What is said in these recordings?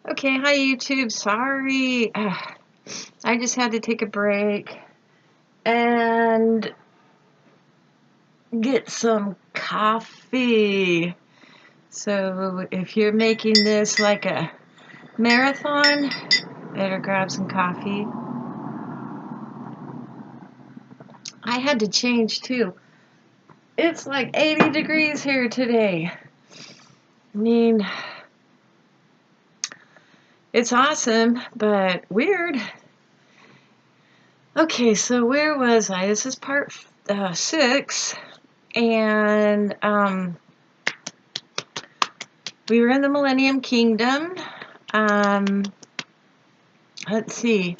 Okay, hi YouTube. Sorry. I just had to take a break and get some coffee. So if you're making this like a marathon, better grab some coffee. I had to change too. It's like 80 degrees here today. I mean, it's awesome, but weird. Okay, so where was I? This is part 6, and we were in the Millennium Kingdom. Let's see.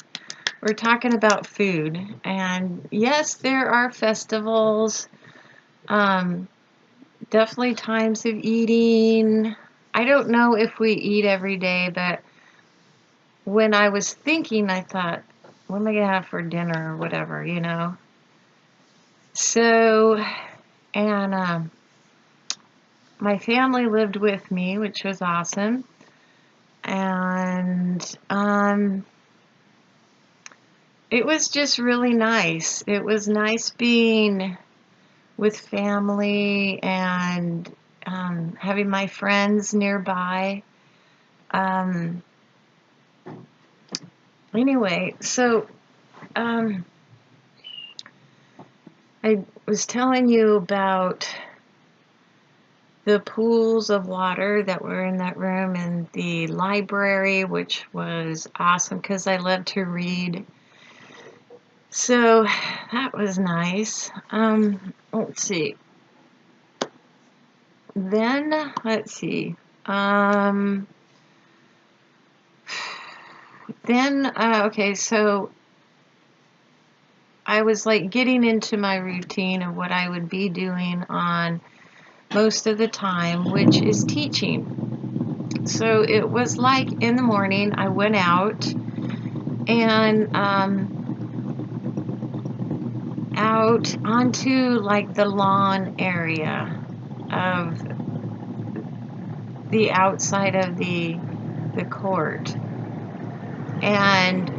We're talking about food, and yes, there are festivals. Definitely times of eating. I don't know if we eat every day, but when I was thinking, I thought, what am I gonna have for dinner or whatever, you know? So, and my family lived with me, which was awesome. And it was just really nice. It was nice being with family and having my friends nearby. Anyway, so I was telling you about the pools of water that were in that room and the library, which was awesome because I love to read. So that was nice. Let's see. Then, let's see. Okay, so I was like getting into my routine of what I would be doing on most of the time, which is teaching. So it was like in the morning I went out and out onto like the lawn area of the outside of the court, and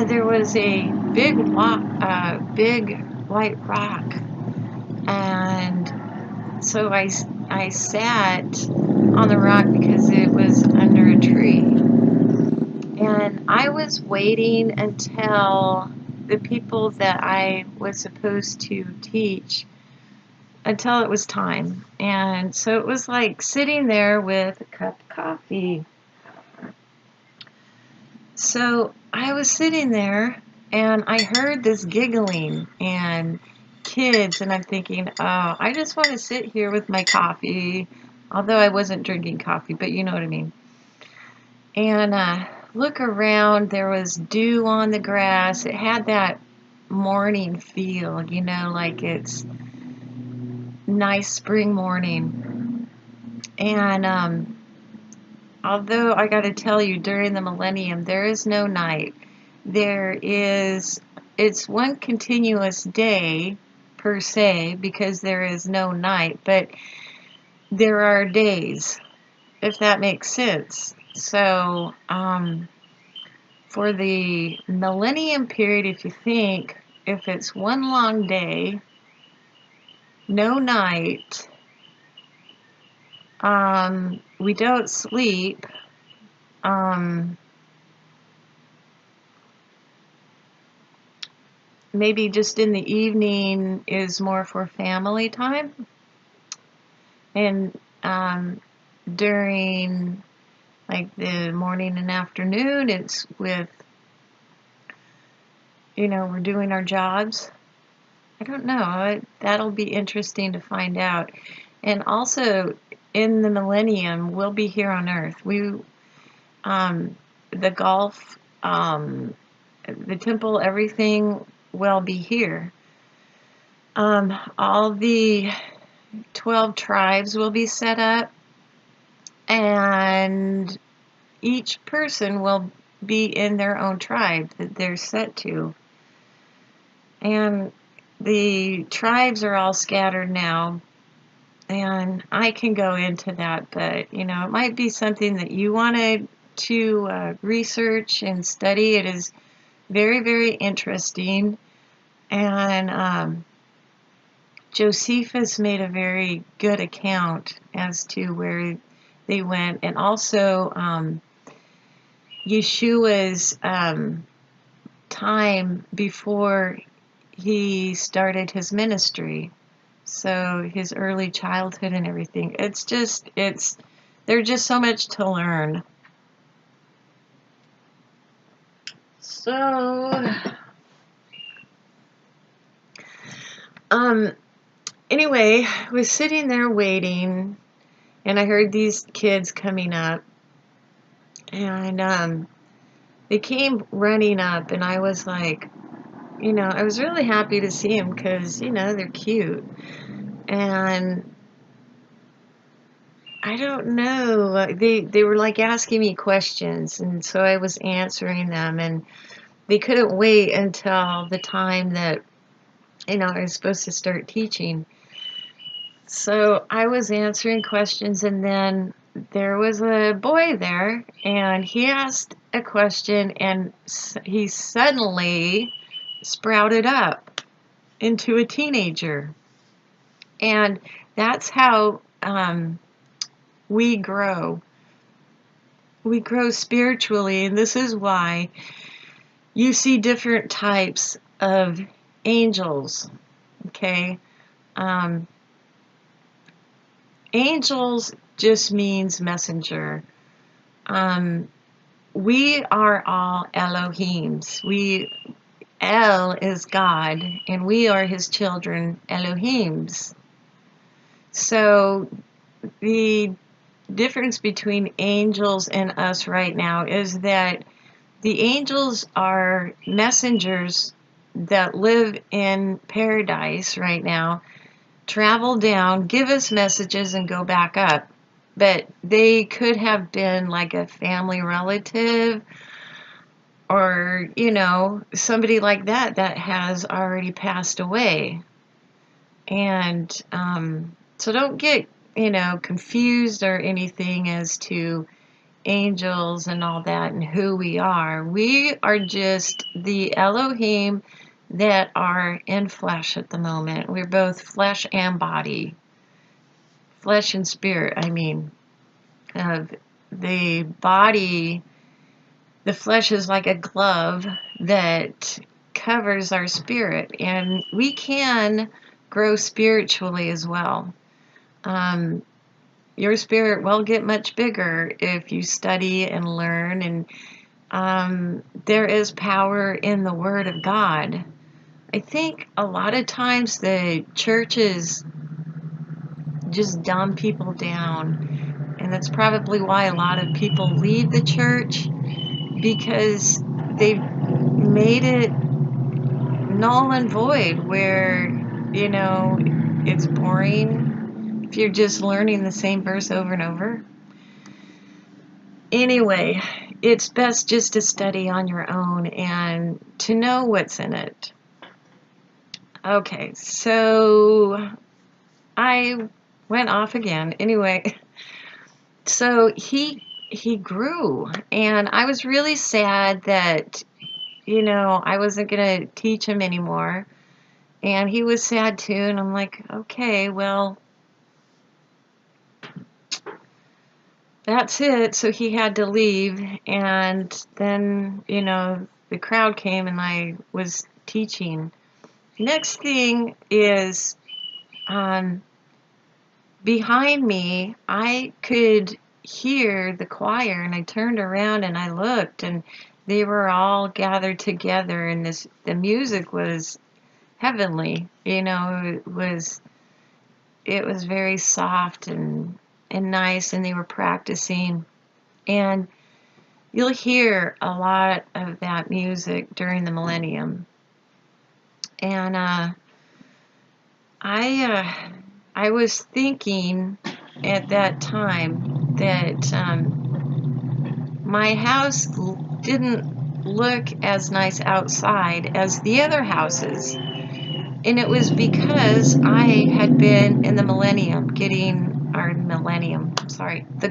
there was a big big white rock, and so I sat on the rock because it was under a tree, and I was waiting until the people that I was supposed to teach, until it was time. And so it was like sitting there with a cup of coffee. So I was sitting there and I heard this giggling and kids, and I'm thinking, oh, I just want to sit here with my coffee, although I wasn't drinking coffee, but you know what I mean. And look around, there was dew on the grass. It had that morning feel, you know, like it's nice spring morning. And although I got to tell you, during the Millennium, there is no night. It's one continuous day per se because there is no night, but there are days, if that makes sense. So, for the Millennium period, if you think, if it's one long day, no night, we don't sleep, maybe just in the evening is more for family time, and during like the morning and afternoon, it's with, you know, we're doing our jobs. I don't know. That'll be interesting to find out. And also, in the Millennium, we'll be here on Earth. The golf, the temple, everything will be here. All the 12 tribes will be set up, and each person will be in their own tribe that they're set to. And the tribes are all scattered now, and I can go into that, but you know, it might be something that you want to to research and study. It is very, very interesting. And Josephus made a very good account as to where they went, and also Yeshua's time before he started his ministry. So his early childhood and everything. There's just so much to learn. So, anyway, I was sitting there waiting, and I heard these kids coming up, and they came running up, and I was like, I was really happy to see them because, they're cute. And I don't know, they were like asking me questions, and so I was answering them, and they couldn't wait until the time that, I was supposed to start teaching. So I was answering questions, and then there was a boy there, and he asked a question, and he suddenly sprouted up into a teenager. And that's how we grow. We grow spiritually, and this is why you see different types of angels. Okay? Angels just means messenger. We are all Elohims. El is God, and we are his children, Elohims. So the difference between angels and us right now is that the angels are messengers that live in paradise right now, travel down, give us messages, and go back up. But they could have been like a family relative, or, somebody like that has already passed away. And so don't get, confused or anything as to angels and all that and who we are. We are just the Elohim that are in flesh at the moment. We're both flesh and body. Flesh and spirit, I mean. The body, the flesh is like a glove that covers our spirit, and we can grow spiritually as well. Your spirit will get much bigger if you study and learn, and there is power in the Word of God. I think a lot of times the churches just dumb people down, and that's probably why a lot of people leave the church, because they've made it null and void, where, it's boring if you're just learning the same verse over and over. Anyway, it's best just to study on your own and to know what's in it. Okay, so I went off again. Anyway, so he grew, and I was really sad that, I wasn't going to teach him anymore. And he was sad too, and I'm like, okay, well, that's it. So he had to leave, and then, the crowd came, and I was teaching. Next thing is, behind me, I could hear the choir, and I turned around and I looked, and they were all gathered together, and the music was heavenly. It was very soft and nice, and they were practicing. And you'll hear a lot of that music during the Millennium. And I was thinking at that time that my house didn't look as nice outside as the other houses. And it was because I had been in the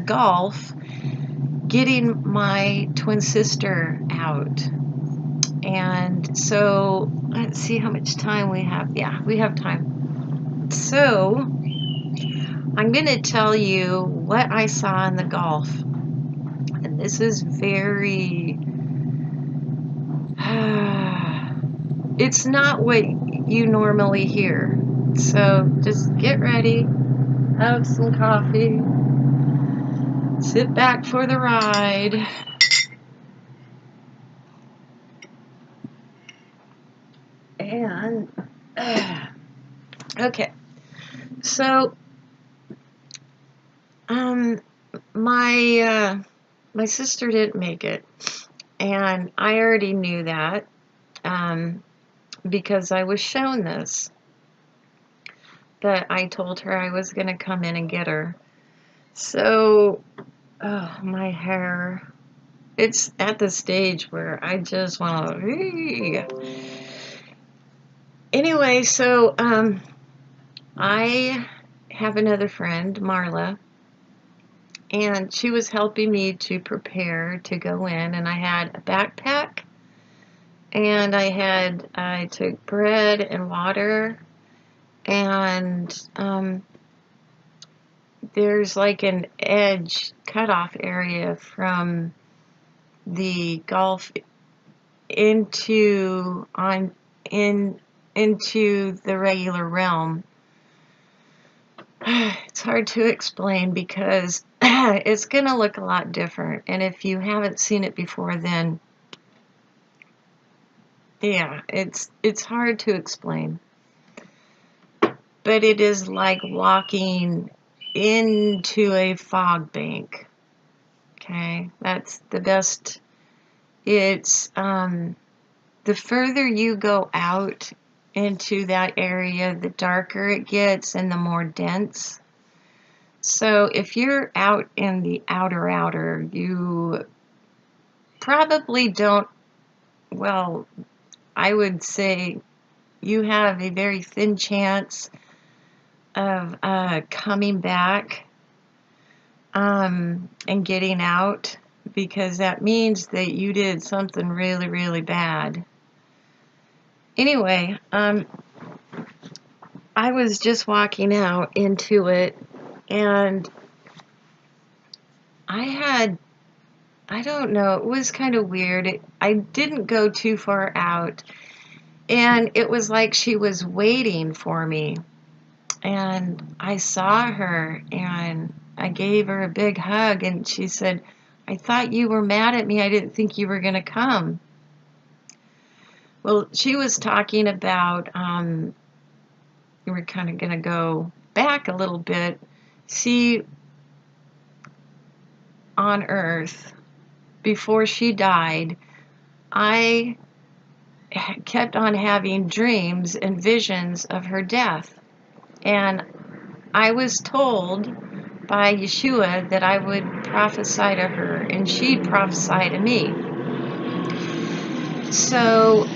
Gulf, getting my twin sister out. And so, let's see how much time we have. Yeah, we have time. So, I'm going to tell you what I saw in the Gulf. And this is very... it's not what you normally hear. So, just get ready, have some coffee, sit back for the ride. And, okay. So, my sister didn't make it, and I already knew that, because I was shown this. But I told her I was going to come in and get her. So, oh, my hair. It's at the stage where I just want to... Anyway, so, I have another friend, Marla, and she was helping me to prepare to go in, and I had a backpack, and I took bread and water, and there's like an edge cutoff area from the Gulf into the regular realm. It's hard to explain because it's going to look a lot different. And if you haven't seen it before, then yeah, it's hard to explain. But it is like walking into a fog bank. Okay, that's the best. It's the further you go out into that area, the darker it gets and the more dense. So if you're out in the outer, you probably don't, well, I would say you have a very thin chance of coming back and getting out, because that means that you did something really, really bad. Anyway, I was just walking out into it, and I don't know, it was kind of weird. I didn't go too far out, and it was like she was waiting for me. And I saw her, and I gave her a big hug, and she said, "I thought you were mad at me. I didn't think you were going to come." Well, she was talking about, we're kind of going to go back a little bit. See, on Earth, before she died, I kept on having dreams and visions of her death. And I was told by Yeshua that I would prophesy to her, and she'd prophesy to me. So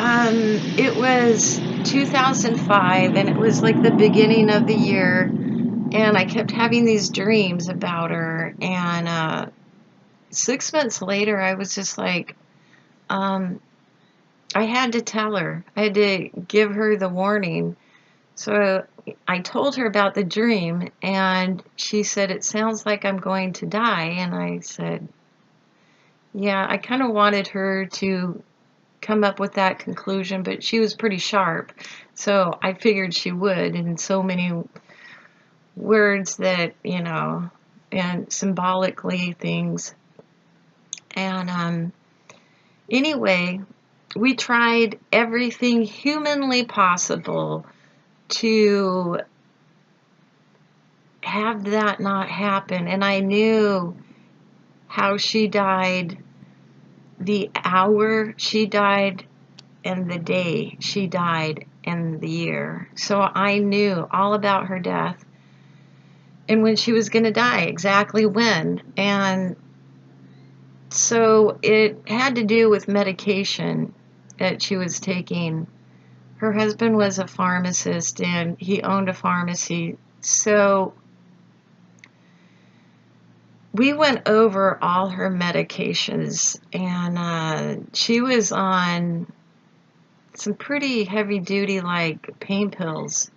it was 2005, and it was like the beginning of the year, and I kept having these dreams about her. And 6 months later, I was just like, I had to tell her. I had to give her the warning. So I told her about the dream, and she said, "It sounds like I'm going to die." And I said, yeah, I kind of wanted her to come up with that conclusion, but she was pretty sharp. So I figured she would, in so many words that, and symbolically things. And anyway, we tried everything humanly possible to have that not happen. And I knew how she died, the hour she died, and the day she died, and the year. So I knew all about her death and when she was going to die, exactly when. And so it had to do with medication that she was taking. Her husband was a pharmacist, and he owned a pharmacy. So we went over all her medications, and she was on some pretty heavy duty, like, pain pills,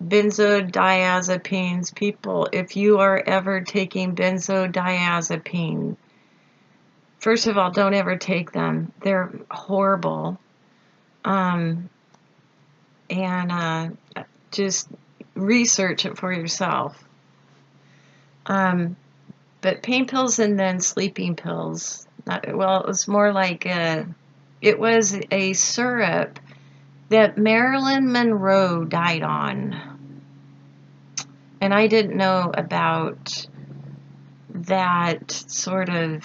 benzodiazepines. People, if you are ever taking benzodiazepine, first of all, don't ever take them. They're horrible. Um, and just research it for yourself. But pain pills and then sleeping pills. Well, it was more like it was a syrup that Marilyn Monroe died on. And I didn't know about that sort of.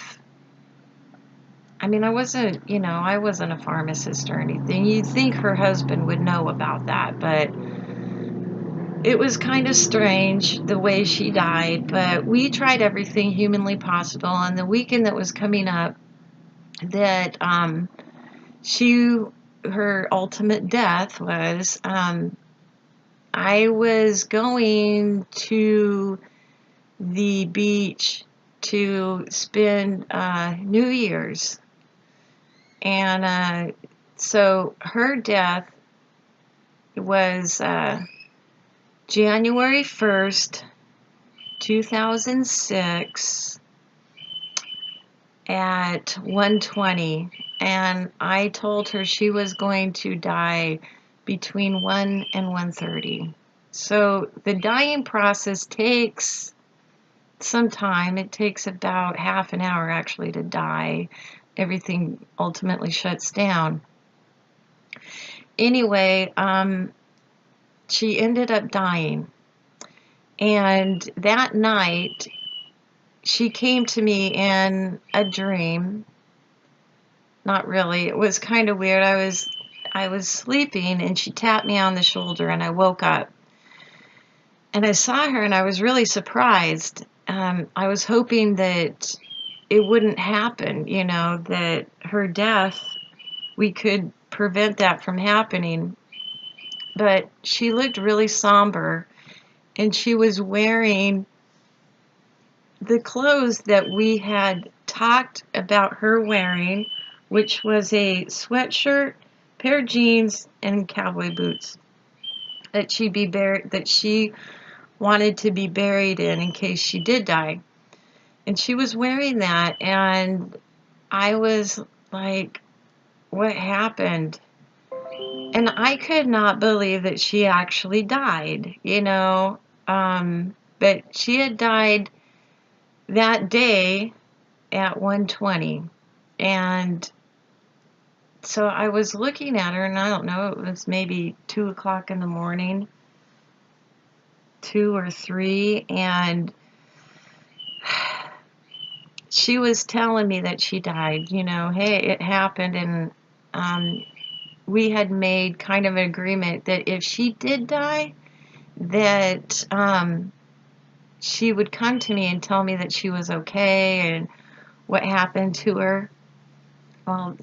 I mean, I wasn't a pharmacist or anything. You'd think her husband would know about that, but it was kind of strange the way she died. But we tried everything humanly possible. And the weekend that was coming up, that her ultimate death was, I was going to the beach to spend New Year's. And so her death was January 1st, 2006 at 1:20, and I told her she was going to die between 1 and 1:30. So the dying process takes some time. It takes about half an hour actually to die. Everything ultimately shuts down. Anyway, she ended up dying. And that night, she came to me in a dream. Not really. It was kind of weird. I was sleeping, and she tapped me on the shoulder, and I woke up. And I saw her, and I was really surprised. I was hoping that it wouldn't happen, that her death, we could prevent that from happening. But she looked really somber, and she was wearing the clothes that we had talked about her wearing, which was a sweatshirt, pair of jeans, and cowboy boots that she wanted to be buried in case she did die. And she was wearing that, and I was like, what happened? And I could not believe that she actually died, but she had died that day at 1:20. And so I was looking at her, and I don't know, it was maybe 2 o'clock in the morning, 2 or 3, and she was telling me that she died, hey, it happened. And we had made kind of an agreement that if she did die, that she would come to me and tell me that she was okay and what happened to her. Well,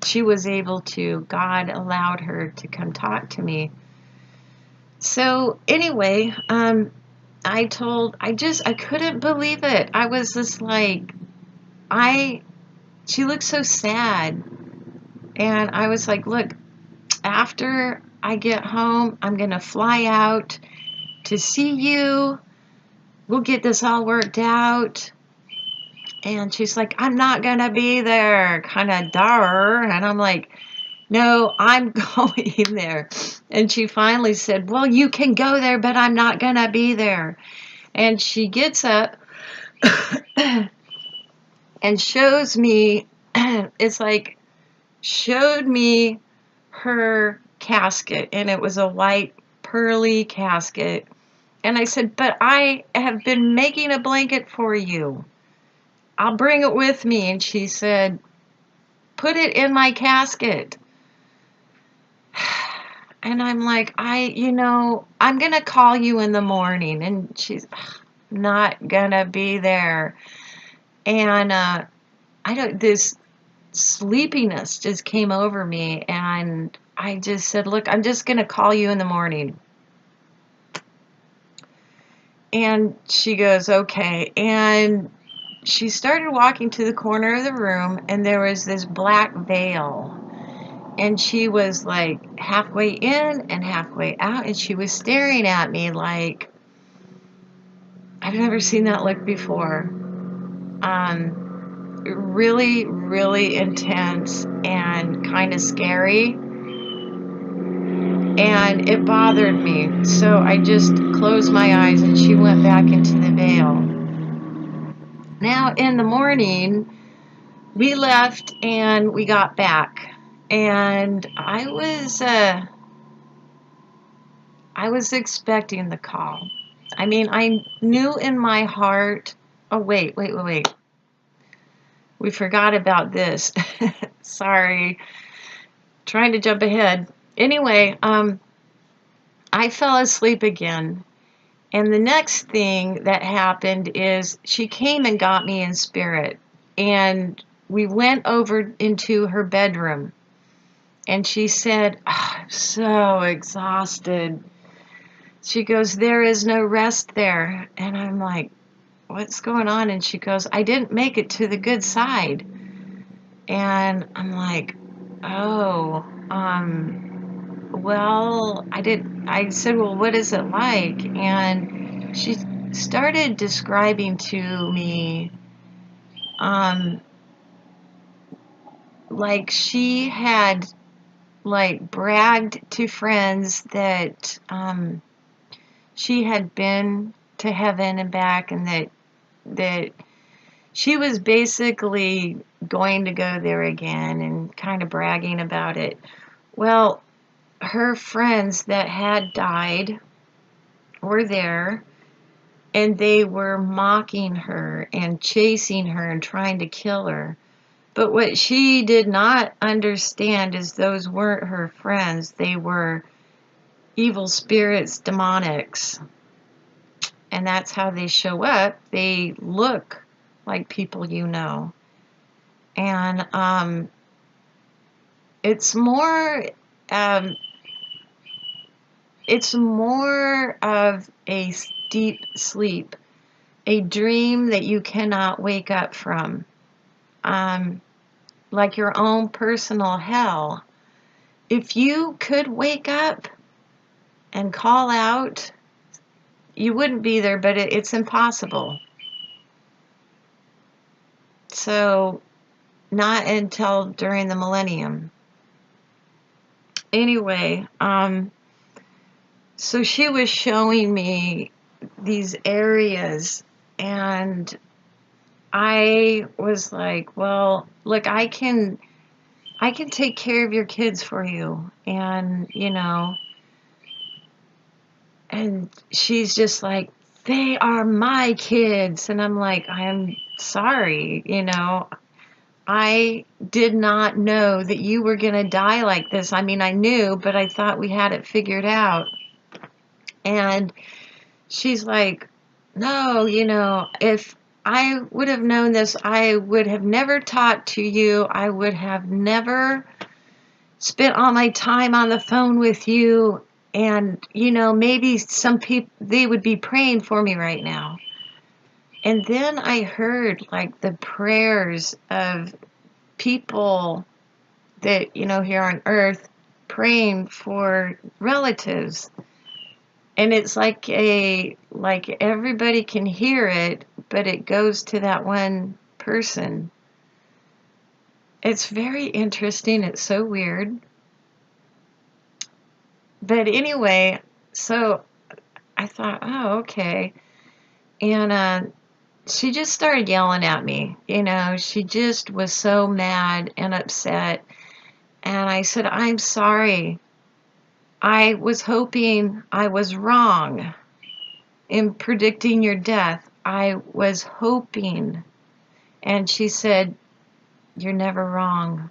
she was able to. God allowed her to come talk to me. So anyway, I couldn't believe it. I was just like, she looked so sad. And I was like, look, after I get home, I'm going to fly out to see you. We'll get this all worked out. And she's like, I'm not going to be there, kind of dar. And I'm like, no, I'm going there. And she finally said, well, you can go there, but I'm not going to be there. And she gets up and shows me, showed me her casket. And it was a white, pearly casket. And I said, but I have been making a blanket for you. I'll bring it with me. And she said, put it in my casket. And I'm like, I'm going to call you in the morning. And she's not going to be there. And this sleepiness just came over me. And I just said, look, I'm just going to call you in the morning. And she goes, okay. And she started walking to the corner of the room, and there was this black veil. And she was like halfway in and halfway out, and she was staring at me like, I've never seen that look before. Really, really intense and kind of scary. And it bothered me. So I just closed my eyes, and she went back into the veil. Now, in the morning, we left and we got back. And I was expecting the call. I mean, I knew in my heart. Oh, wait. We forgot about this. Sorry. Trying to jump ahead. Anyway, I fell asleep again. And the next thing that happened is she came and got me in spirit. And we went over into her bedroom. And she said, oh, I'm so exhausted. She goes, there is no rest there. And I'm like, what's going on? And she goes, I didn't make it to the good side. And I'm like, oh, well, I said, well, what is it like? And she started describing to me, like she had like bragged to friends that, she had been to heaven and back, and that she was basically going to go there again and kind of bragging about it. Well, her friends that had died were there, and they were mocking her and chasing her and trying to kill her. But what she did not understand is those weren't her friends. They were evil spirits, demonics. And that's how they show up. They look like people you know. And it's more um, it's more of a deep sleep, a dream that you cannot wake up from, like your own personal hell. If you could wake up and call out, you wouldn't be there, but it's impossible. So, not until during the millennium. Anyway, so she was showing me these areas, and I was like, well, look, I can take care of your kids for you. And, and she's just like, they are my kids. And I'm like, I'm sorry, I did not know that you were going to die like this. I mean, I knew, but I thought we had it figured out. And she's like, no, if I would have known this, I would have never talked to you. I would have never spent all my time on the phone with you. And, maybe some people, they would be praying for me right now. And then I heard like the prayers of people that, here on earth praying for relatives. And it's like everybody can hear it, but it goes to that one person. It's very interesting. It's so weird. But anyway, so I thought, oh, okay. And she just started yelling at me. She just was so mad and upset. And I said, I'm sorry. I was hoping I was wrong in predicting your death. I was hoping. And she said, you're never wrong.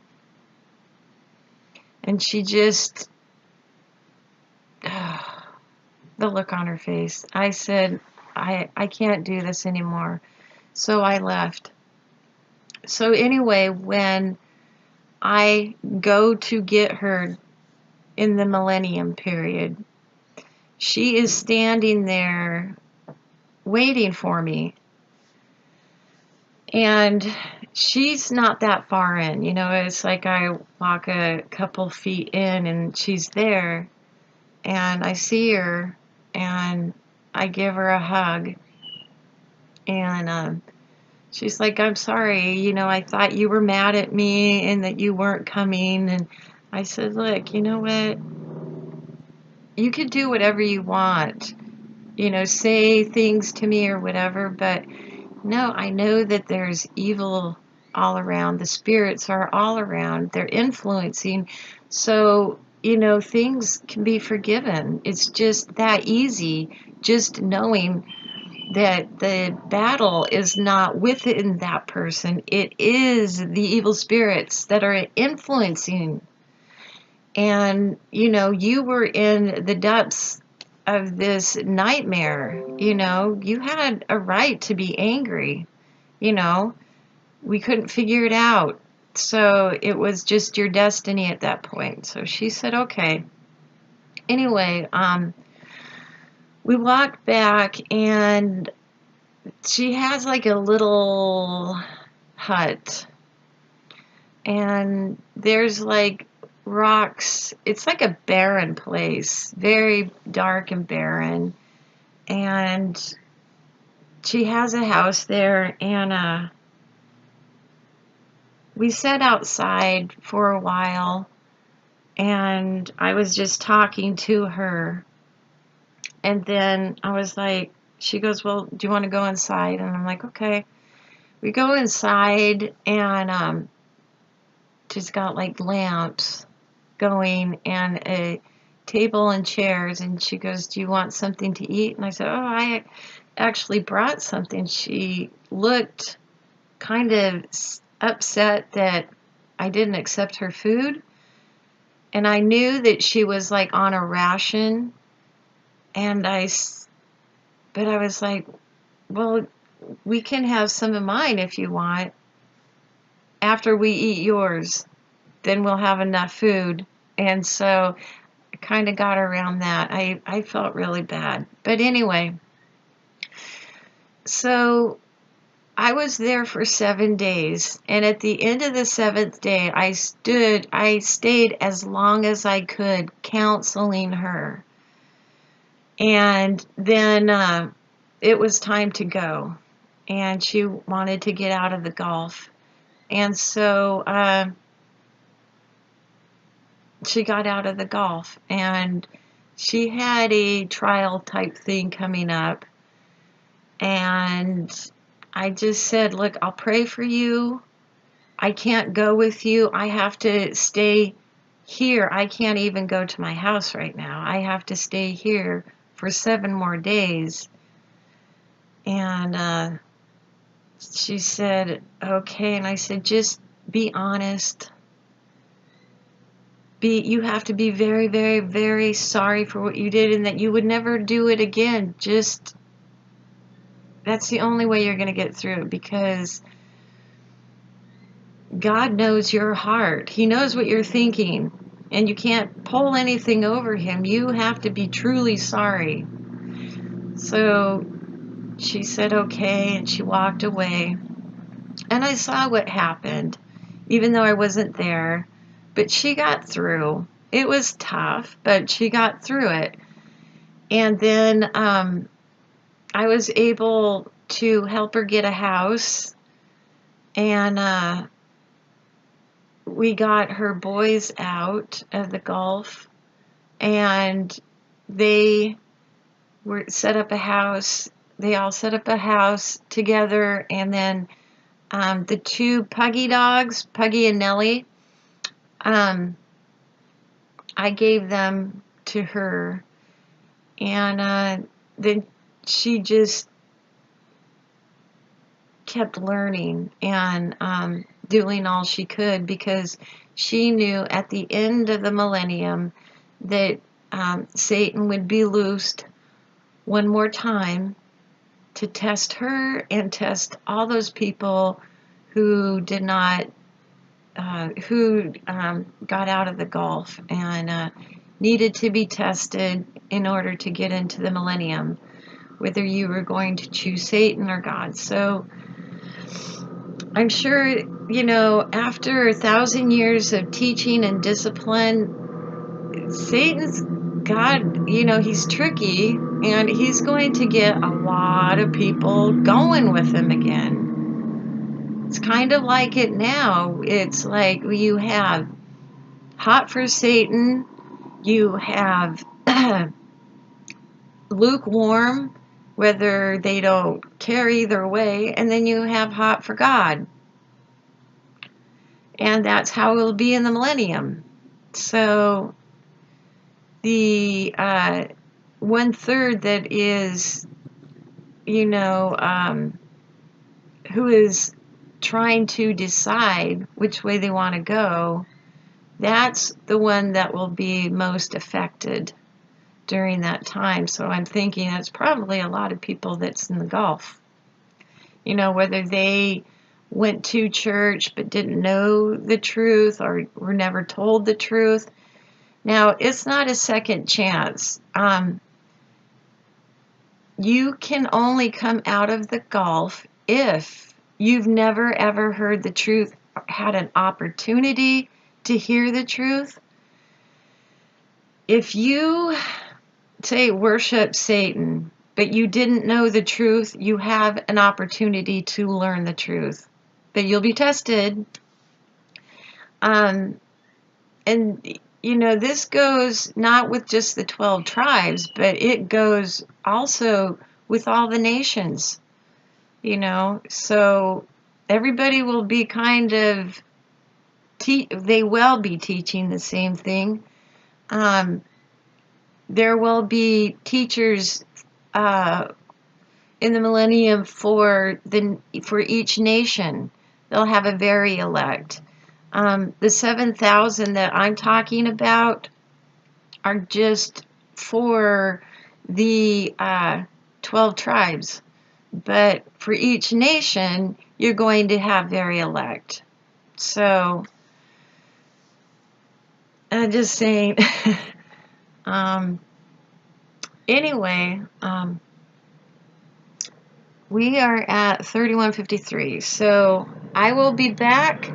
And she just, the look on her face. I said, I can't do this anymore. So I left. So anyway, when I go to get her in the millennium period, she is standing there waiting for me. And she's not that far in, it's like I walk a couple feet in and she's there, and I see her and I give her a hug, and she's like, I'm sorry, I thought you were mad at me and that you weren't coming. And I said, look, you know what? You can do whatever you want, say things to me or whatever, but no, I know that there's evil all around. The spirits are all around. They're influencing. So, things can be forgiven. It's just that easy, just knowing that the battle is not within that person. It is the evil spirits that are influencing. And, you were in the depths of this nightmare. You had a right to be angry. We couldn't figure it out. So it was just your destiny at that point. So she said, okay. Anyway, we walked back, and she has like a little hut, and there's like rocks. It's like a barren place, very dark and barren. And she has a house there, and we sat outside for a while, and I was just talking to her. And then I was like, she goes, well, do you want to go inside? And I'm like, okay. We go inside, and she's got like lamps going and a table and chairs. And she goes, do you want something to eat? And I said, oh, I actually brought something. She looked kind of upset that I didn't accept her food. And I knew that she was like on a ration. But I was like, well, we can have some of mine if you want. After we eat yours, then we'll have enough food. And so I kind of got around that. I felt really bad. But anyway, so I was there for 7 days. And at the end of the 7th day, I stayed as long as I could counseling her. And then it was time to go. And she wanted to get out of the Gulf. And so she got out of the Gulf. And she had a trial type thing coming up. And I just said, look, I'll pray for you. I can't go with you. I have to stay here. I can't even go to my house right now. I have to stay here for 7 more days. And she said, okay. And I said, just be honest. You have to be very, very, very sorry for what you did and that you would never do it again. That's the only way you're going to get through, because God knows your heart. He knows what you're thinking, and you can't pull anything over him. You have to be truly sorry. So she said, okay, and she walked away. And I saw what happened, even though I wasn't there. But she got through. It was tough, but she got through it. And then I was able to help her get a house, and we got her boys out of the Gulf, and they set up a house. They all set up a house together, and then the 2 Puggy dogs, Puggy and Nellie, I gave them to her, and then she just kept learning and doing all she could, because she knew at the end of the millennium that Satan would be loosed one more time to test her and test all those people who did not, who got out of the Gulf and needed to be tested in order to get into the millennium. whether you were going to choose Satan or God. So I'm sure, after 1,000 years of teaching and discipline, Satan's God, he's tricky, and he's going to get a lot of people going with him again. It's kind of like it now. It's like you have hot for Satan, you have lukewarm, whether they don't care either way, and then you have hot for God. And that's how it'll be in the millennium. So the 1/3 that is, who is trying to decide which way they want to go, that's the one that will be most affected during that time. So I'm thinking it's probably a lot of people that's in the Gulf. Whether they went to church but didn't know the truth or were never told the truth. Now, it's not a second chance. You can only come out of the Gulf if you've never ever heard the truth, had an opportunity to hear the truth. If you say worship Satan, but you didn't know the truth, you have an opportunity to learn the truth. But you'll be tested. And, this goes not with just the 12 tribes, but it goes also with all the nations, So everybody will be kind of, they will be teaching the same thing. There will be teachers in the millennium for each nation. They'll have a very elect. The 7,000 that I'm talking about are just for the 12 tribes. But for each nation, you're going to have very elect. So, I'm just saying, anyway, we are at 31:53, so I will be back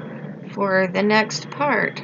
for the next part.